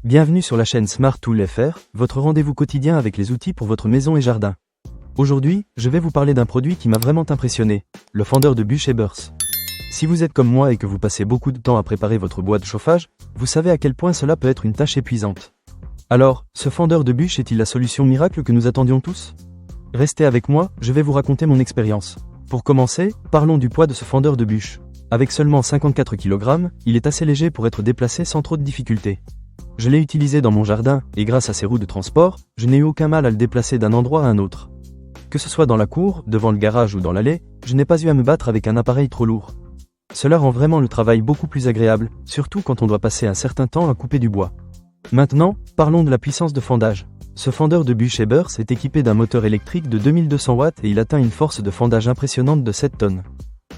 Bienvenue sur la chaîne Smart Tool FR, votre rendez-vous quotidien avec les outils pour votre maison et jardin. Aujourd'hui, je vais vous parler d'un produit qui m'a vraiment impressionné, le fendeur de bûches Ebers. Si vous êtes comme moi et que vous passez beaucoup de temps à préparer votre bois de chauffage, vous savez à quel point cela peut être une tâche épuisante. Alors, ce fendeur de bûches est-il la solution miracle que nous attendions tous? Restez avec moi, je vais vous raconter mon expérience. Pour commencer, parlons du poids de ce fendeur de bûches. Avec seulement 54 kg, il est assez léger pour être déplacé sans trop de difficultés. Je l'ai utilisé dans mon jardin, et grâce à ses roues de transport, je n'ai eu aucun mal à le déplacer d'un endroit à un autre. Que ce soit dans la cour, devant le garage ou dans l'allée, je n'ai pas eu à me battre avec un appareil trop lourd. Cela rend vraiment le travail beaucoup plus agréable, surtout quand on doit passer un certain temps à couper du bois. Maintenant, parlons de la puissance de fendage. Ce fendeur de bûches Ebers est équipé d'un moteur électrique de 2200 watts et il atteint une force de fendage impressionnante de 7 tonnes.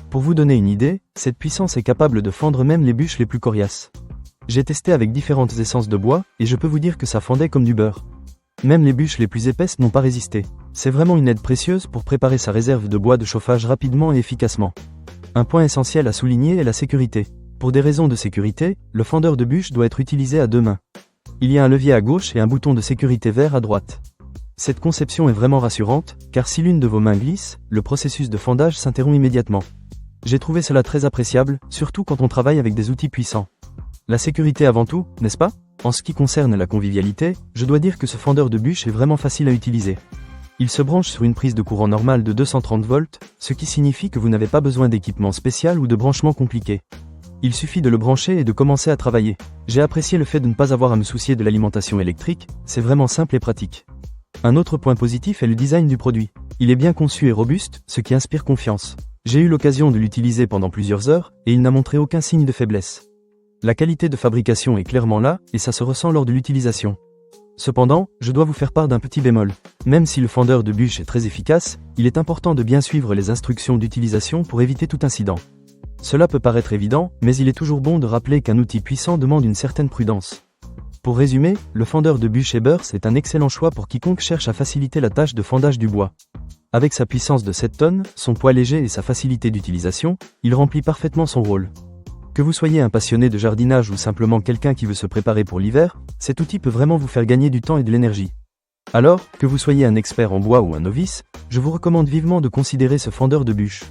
Pour vous donner une idée, cette puissance est capable de fendre même les bûches les plus coriaces. J'ai testé avec différentes essences de bois, et je peux vous dire que ça fendait comme du beurre. Même les bûches les plus épaisses n'ont pas résisté. C'est vraiment une aide précieuse pour préparer sa réserve de bois de chauffage rapidement et efficacement. Un point essentiel à souligner est la sécurité. Pour des raisons de sécurité, le fendeur de bûches doit être utilisé à deux mains. Il y a un levier à gauche et un bouton de sécurité vert à droite. Cette conception est vraiment rassurante, car si l'une de vos mains glisse, le processus de fendage s'interrompt immédiatement. J'ai trouvé cela très appréciable, surtout quand on travaille avec des outils puissants. La sécurité avant tout, n'est-ce pas? En ce qui concerne la convivialité, je dois dire que ce fendeur de bûches est vraiment facile à utiliser. Il se branche sur une prise de courant normale de 230 volts, ce qui signifie que vous n'avez pas besoin d'équipement spécial ou de branchement compliqué. Il suffit de le brancher et de commencer à travailler. J'ai apprécié le fait de ne pas avoir à me soucier de l'alimentation électrique, c'est vraiment simple et pratique. Un autre point positif est le design du produit. Il est bien conçu et robuste, ce qui inspire confiance. J'ai eu l'occasion de l'utiliser pendant plusieurs heures, et il n'a montré aucun signe de faiblesse. La qualité de fabrication est clairement là, et ça se ressent lors de l'utilisation. Cependant, je dois vous faire part d'un petit bémol. Même si le fendeur de bûches est très efficace, il est important de bien suivre les instructions d'utilisation pour éviter tout incident. Cela peut paraître évident, mais il est toujours bon de rappeler qu'un outil puissant demande une certaine prudence. Pour résumer, le fendeur de bûches Ebers est un excellent choix pour quiconque cherche à faciliter la tâche de fendage du bois. Avec sa puissance de 7 tonnes, son poids léger et sa facilité d'utilisation, il remplit parfaitement son rôle. Que vous soyez un passionné de jardinage ou simplement quelqu'un qui veut se préparer pour l'hiver, cet outil peut vraiment vous faire gagner du temps et de l'énergie. Alors, que vous soyez un expert en bois ou un novice, je vous recommande vivement de considérer ce fendeur de bûches.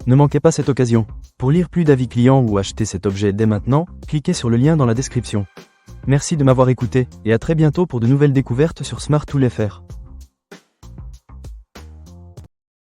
Ne manquez pas cette occasion. Pour lire plus d'avis clients ou acheter cet objet dès maintenant, cliquez sur le lien dans la description. Merci de m'avoir écouté, et à très bientôt pour de nouvelles découvertes sur Smart Tool FR.